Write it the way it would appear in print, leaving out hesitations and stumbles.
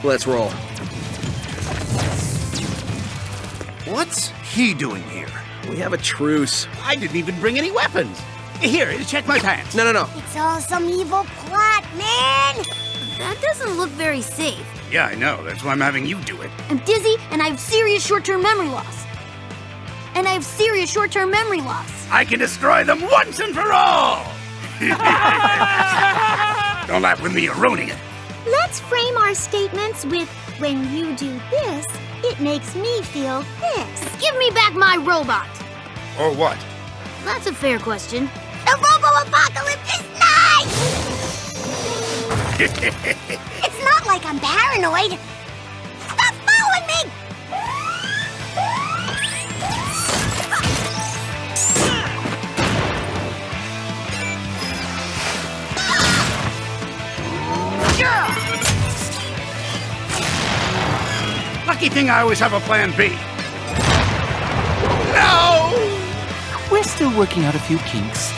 Let's roll. What's he doing here? We have a truce. I didn't even bring any weapons. Here, check my pants. No. It's all some evil plot, man! That doesn't look very safe. Yeah, I know. That's why I'm having you do it. I'm dizzy and I have serious short-term memory loss. I can destroy them once and for all! Don't laugh with me, you're ruining it. Let's frame our statements with, when you do this, it makes me feel this. Give me back my robot. Or what? That's a fair question. The Robo-Apocalypse is nice! It's not like I'm paranoid. Stop following me! Lucky thing I always have a plan B. No! We're still working out a few kinks.